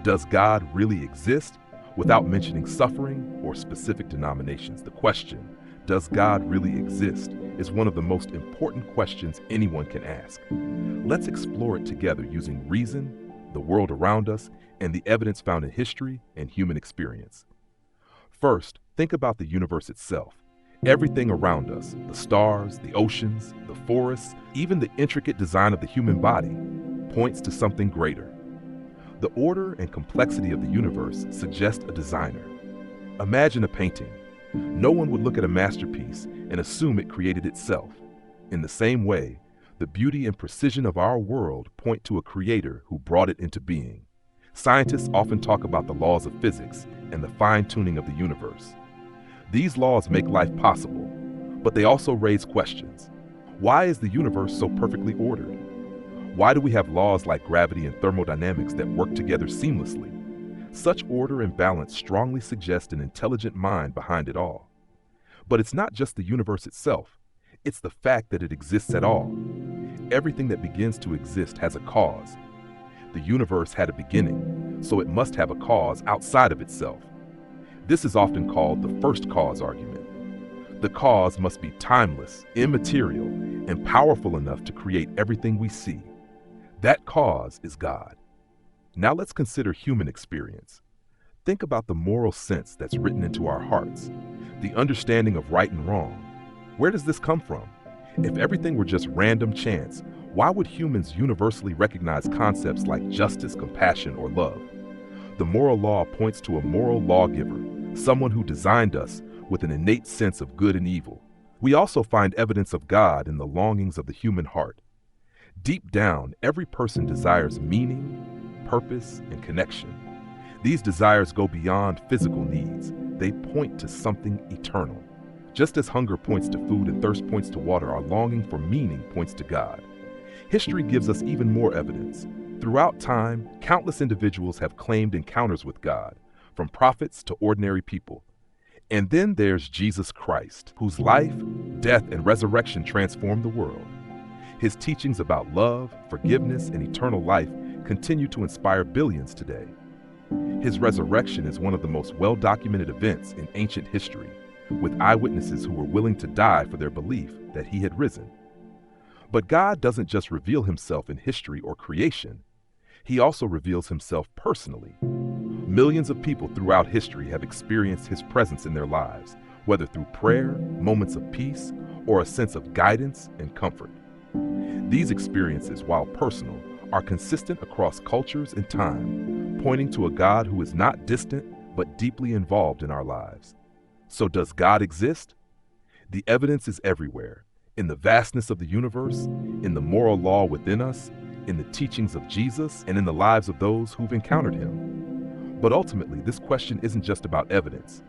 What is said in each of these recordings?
Does God really exist? Without mentioning suffering or specific denominations, the question, does God really exist, is one of the most important questions anyone can ask. Let's explore it together using reason, the world around us, and the evidence found in history and human experience. First, think about the universe itself. Everything around us, the stars, the oceans, the forests, even the intricate design of the human body, points to something greater. The order and complexity of the universe suggest a designer. Imagine a painting. No one would look at a masterpiece and assume it created itself. In the same way, the beauty and precision of our world point to a creator who brought it into being. Scientists often talk about the laws of physics and the fine-tuning of the universe. These laws make life possible, but they also raise questions. Why is the universe so perfectly ordered? Why do we have laws like gravity and thermodynamics that work together seamlessly? Such order and balance strongly suggest an intelligent mind behind it all. But it's not just the universe itself, it's the fact that it exists at all. Everything that begins to exist has a cause. The universe had a beginning, so it must have a cause outside of itself. This is often called the first cause argument. The cause must be timeless, immaterial, and powerful enough to create everything we see. That cause is God. Now let's consider human experience. Think about the moral sense that's written into our hearts, the understanding of right and wrong. Where does this come from? If everything were just random chance, why would humans universally recognize concepts like justice, compassion, or love? The moral law points to a moral lawgiver, someone who designed us with an innate sense of good and evil. We also find evidence of God in the longings of the human heart. Deep down, every person desires meaning, purpose, and connection. These desires go beyond physical needs. They point to something eternal. Just as hunger points to food and thirst points to water, our longing for meaning points to God. History gives us even more evidence. Throughout time, countless individuals have claimed encounters with God, from prophets to ordinary people. And then there's Jesus Christ, whose life, death, and resurrection transformed the world. His teachings about love, forgiveness, and eternal life continue to inspire billions today. His resurrection is one of the most well-documented events in ancient history, with eyewitnesses who were willing to die for their belief that he had risen. But God doesn't just reveal himself in history or creation. He also reveals himself personally. Millions of people throughout history have experienced his presence in their lives, whether through prayer, moments of peace, or a sense of guidance and comfort. These experiences, while personal, are consistent across cultures and time, pointing to a God who is not distant but deeply involved in our lives. So does God exist? The evidence is everywhere, in the vastness of the universe, in the moral law within us, in the teachings of Jesus, and in the lives of those who've encountered him. But ultimately, this question isn't just about evidence.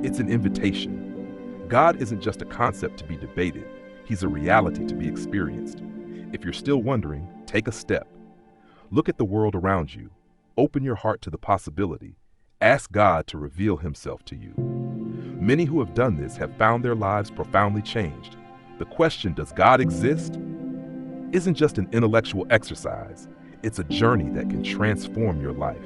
It's an invitation. God isn't just a concept to be debated. He's a reality to be experienced. If you're still wondering, take a step. Look at the world around you. Open your heart to the possibility. Ask God to reveal himself to you. Many who have done this have found their lives profoundly changed. The question, does God exist, isn't just an intellectual exercise. It's a journey that can transform your life.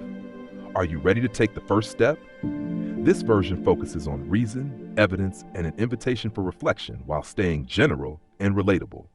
Are you ready to take the first step? This version focuses on reason, evidence, and an invitation for reflection while staying general and relatable.